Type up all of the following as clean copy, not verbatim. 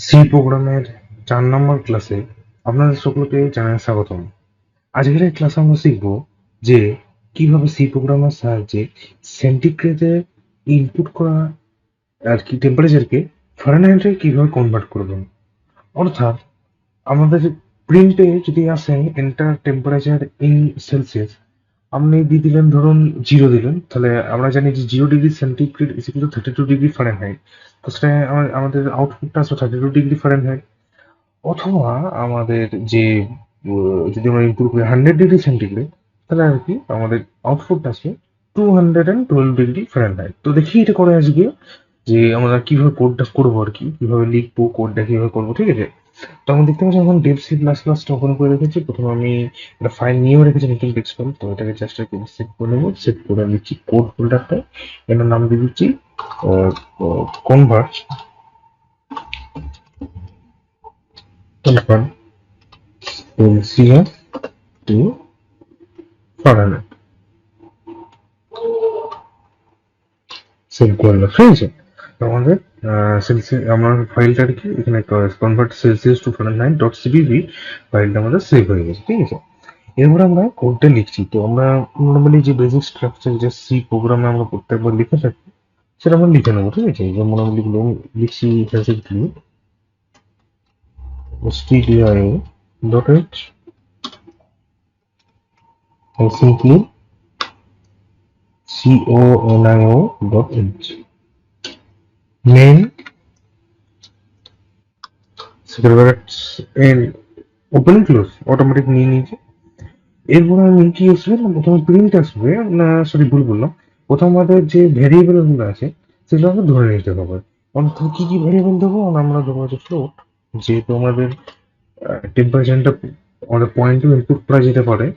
C প্রোগ্রামের 4 নম্বর ক্লাসে আপনাদের সকলকে জানাই স্বাগতম। আজকের এই ক্লাসে আমরা শিখব যে কিভাবে সি প্রোগ্রামের সাহায্যে সেন্টিগ্রেডে ইনপুট করা আর কি টেম্পারেচারকে ফারেনহাইটে কিভাবে কনভার্ট করবেন। অর্থাৎ আমাদের প্রিন্টে যদি আসে এন্টার টেম্পারেচার ইন সেলসিয়াস, আপনি দিয়ে দিলেন ধরুন 0 দিলেন, তাহলে আমরা জানি যে 0 degree centigrade is equal two 32 degree Fahrenheit. তো সেটা আমাদের আউটপুটটা আসবে 32 ডিগ্রি ফারেনহাইট। অথবা আমাদের যে যদি আমরা ইনপুট করি 100 ডিগ্রি সেন্টিগ্রেড, তাহলে আর কি আমাদের আউটপুট আসবে 212 ডিগ্রি ফারেনহাইট। তো দেখি এটা করে আজকে যে আমরা কিভাবে কোডটা করবো আর কি, কিভাবে লিখবো কোডটা কিভাবে করবো, ঠিক আছে। তো আমরা দেখতে পাচ্ছি এখন ডেভ সি প্লাস প্লাসটা ওপেন করে রেখেছি। প্রথমে আমি একটা ফাইল নিয়েও রেখেছি, নতুন টেক্সট ফাইল। তো এটাকে জাস্ট সেট করে নেবো। সেট করে নিচ্ছি কোড ফোল্ডারটা, এটার নাম দিয়ে দিচ্ছি convert convert Celsius to Fahrenheit. Save করলাম, ঠিক আছে। তো আমাদের সেলসিয়াস আমার ফাইলটা আর কি এখানে convert Celsius to Fahrenheit dot CPP ফাইলটা আমাদের সেভ হয়ে গেছে, ঠিক আছে। এরপর আমরা কোডটা লিখছি। তো আমরা নর্মালি যে বেসিক স্ট্রাকচার যে সি প্রোগ্রামে আমরা প্রত্যেকবার লিখে থাকি সেটা আমরা লিখে নেবো, ঠিক আছে। যেমন আমি লিখছি basically stdio dot h and simply conio dot h main second brackets এর ওপেন ক্লোজ অটোমেটিক নিয়ে নিয়েছে। এরপর আমি কি আসবে না, প্রথমে প্রিন্ট আসবে না, সরি ভুল বললাম। প্রথম আমাদের যে ভেরিয়েবল গুলো আছে সেগুলো আমাকে ধরে নিতে হবে। অর্থাৎ কি কি ভেরিয়েবল দেবো, আমরা দেবো হচ্ছে ফ্লোট, যেহেতু আমাদের টেম্পারেচারটা আমাদের পয়েন্টে ইনপুট করা যেতে পারে।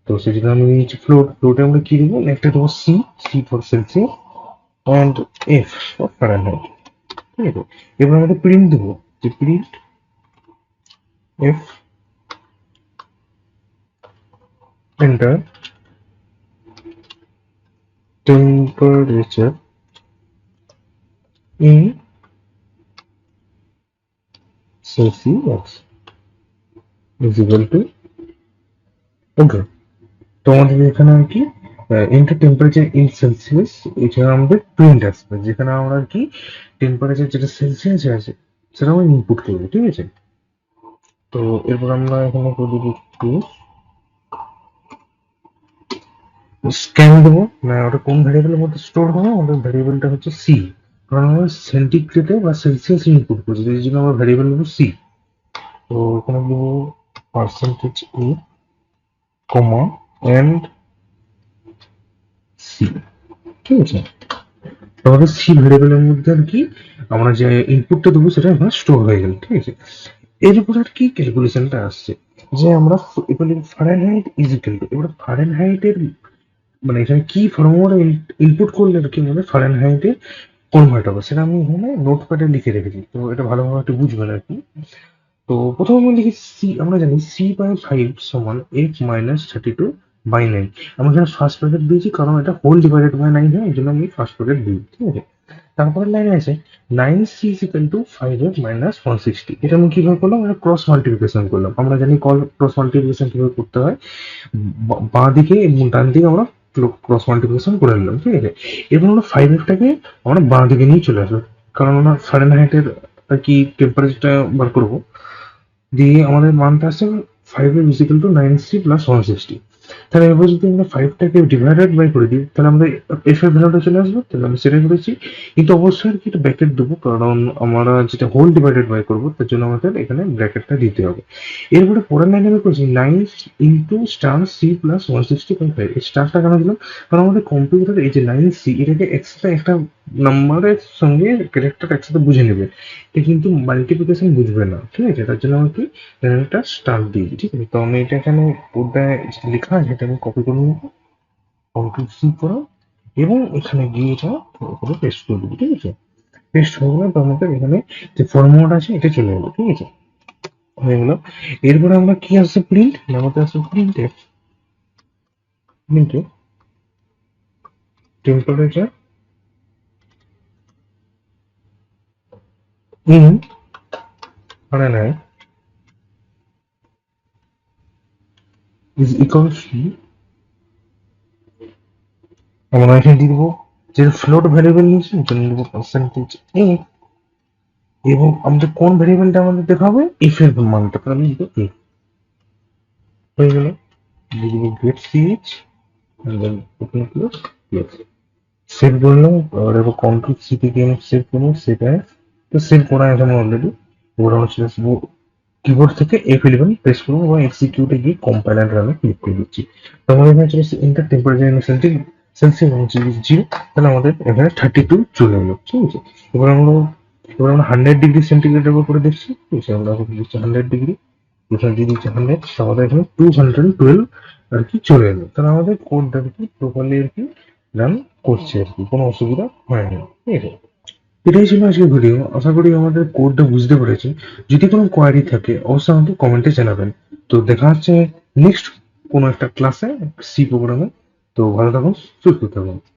তো সেই জন্য আমি নিয়েছি ফ্লোট। ফ্লোটে আমরা কি দেবো, একটা দেবো C, C for Celsius, and F for Fahrenheit, ঠিক আছে। এবার আমাদের প্রিন্ট দেবো, যে printf enter temperature in Celsius is equal to okay. তো আমাদের এখানে আর কি ইন্টার টেম্পারেচার ইন সেলসিয়াস, এখানে আমাদের প্রিন্ট আসবে, যেখানে আমরা আর কি টেম্পারেচার যেটা সেলসিয়াসে আছে সেটা আমরা ইনপুট করবো, ঠিক আছে। তো এরপর আমরা এখানে করে দিচ্ছি স্ক্যান দেবো। না, ওটা কোন ভ্যারিয়েবলের মধ্যে স্টোর হবে, আমাদের ভ্যারিয়েবলটা হচ্ছে সি। কারণ আমরা সেন্টিগ্রেডে বা সেলসিয়াস ইনপুট করছি, এই জন্য আমরা ভ্যারিয়েবল নেবো সি। তো এখানে দেবো percentage E comma and C, ঠিক আছে। আমাদের সি ভেরিয়েবলের মধ্যে আর কি আমরা যে ইনপুটটা দেবো সেটা এখানে স্টোর হয়ে গেল, ঠিক আছে। এরপর আর কি ক্যালকুলেশনটা আসছে, যে আমরা ফারেনহাইট ইজ ইকুয়াল টু, এবার ফারেনহাইটের মানে এখানে কি ফর্মুলা ইনপুট করলে আর কি আমাদের ফারেনহাইটে কনভার্ট হবে সেটা আমি এখানে নোটপ্যাডে লিখে রেখেছি। তো এটা ভালোভাবে একটু বুঝবেন আর কি। তো প্রথমে আমরা লিখি সি, আমরা জানি সি বাই 5 সমান এফ মাইনাস 32/9। আমি এখানে ফার্স্ট ব্র্যাকেট দিয়েছি কারণ এটা হোল ডিভাইডেড বাই 9 হয়, এই জন্য আমি ফার্স্ট ব্র্যাকেট দিই, ঠিক আছে। তারপরের লাইনে আছে 9c is equal two 5f minus 160। এটা আমি কিভাবে করলাম, এটা ক্রস মাল্টিপ্লিকেশন করলাম। আমরা জানি ক্রস মাল্টিপ্লিকেশন কিভাবে করতে হয়, বাঁ দিকে এবং ডান দিকে আমরা ক্রস মাল্টিপ্লিকেশন করে নিলাম, ঠিক আছে। এবার আমরা 5f-টাকে আমরা বাঁ দিকে নিয়ে চলে আসবো, কারণ আমরা ফারেনহাইটের আর কি টেম্পারেচারটা বার করবো। দিয়ে আমাদের মানটা আসছে 5f is equal two 9c plus 160। তাহলে এবার যদি আমরা 5টাকে ডিভাইডেড বাই করে দিই তাহলে আমাদের এফ এর ভ্যালুটা চলে আসবে, তাহলে আমি সেটাই করেছি। কিন্তু অবশ্যই আর কি এটা ব্র্যাকেট দেবো, কারণ আমরা যেটা হোল ডিভাইডেড বাই করবো তার জন্য আমাদের এখানে ব্র্যাকেটটা দিতে হবে। এরপরে পরের লাইনে আমি করেছি 9 ইন্টু স্টার সি প্লাস 160/5। এই স্টারটা কেন দিলাম, কারণ আমাদের কম্পিউটার এই যে 9c এটাকে এক্সট্রা একটা নাম্বারের সঙ্গে ক্যারেক্টার একসাথে বুঝে নেবে, এটা কিন্তু মাল্টিপ্লিকেশন বুঝবে না, ঠিক আছে। তার জন্য আমাকে একটা স্টার দিই, ঠিক আছে। তো আমি এটা এখানে কোডটায় লেখা আছে, এটা আমি কপি করে নেবো, কন্ট্রোল সি করো, এবং এখানে গিয়ে এটা করে পেস্ট করে দেবো, ঠিক আছে। পেস্ট হয়ে গেলে তো আমাদের এখানে যে ফর্মুলাটা আছে এটা চলে গেলো, ঠিক আছে, হয়ে গেল। এরপরে আমরা কি আসছে প্রিন্ট, আমাদের আসছে প্রিন্টে টেম্পারেচার ইন মানে নেয় ইজ ইকুয়ালস টু, আমরা এখানে দিয়ে দেবো যে ফ্লোট ভ্যারিয়েবল নিয়েছি ওটা নিয়ে দেবো পার্সেন্টেজ এ, এবং আমাদের কোন ভ্যারিয়েবলটা আমাদের দেখাবে এফ এর মানটা, তাহলে আমি দেবো এ, হয়ে গেল। দিয়ে দেবো গেট সিএইচ then open close close, save করলাম। আর এবার কন্ট্রোল সি থেকে আমি সেভ করবো, সেটা তো সেভ করা আছে আমার অলরেডি। ওরা হচ্ছে কিবোর্ড থেকে F11 প্রেস করবো এবং এক্সিকিউটে গিয়ে কম্পাইলার রানে ক্লিক করে দিচ্ছি। তো আমাদের এখানে চলে এসেছে ইন্টার টেম্পারেচার সেলসিয়াস এবং জিরো, তাহলে আমাদের এখানে 32 চলে এলো, ঠিক আছে। এবার আমরা 100 ডিগ্রি সেন্টিগ্রেডের উপরে দেখছি, ঠিক আছে। আমরা এখন দিচ্ছি 100 ডিগ্রি, এখানে দিয়ে দিচ্ছি 100, আমাদের এখানে 212 আর কি চলে এলো। তাহলে আমাদের কোডটা আর কি প্রপারলি আর কি রান করছে আর কি, কোনো অসুবিধা হয় না, ঠিক আছে। এটাই ছিল আজকের ভিডিও, আশা করি আমাদের কোডটা বুঝতে পেরেছি। যদি কোনো কোয়ারি থাকে অবশ্যই আমাকে কমেন্টে জানাবেন। তো দেখা হচ্ছে নেক্সট কোনো একটা ক্লাসে সি প্রোগ্রামে। তো ভালো থাকুন, সুস্থ থাকুন।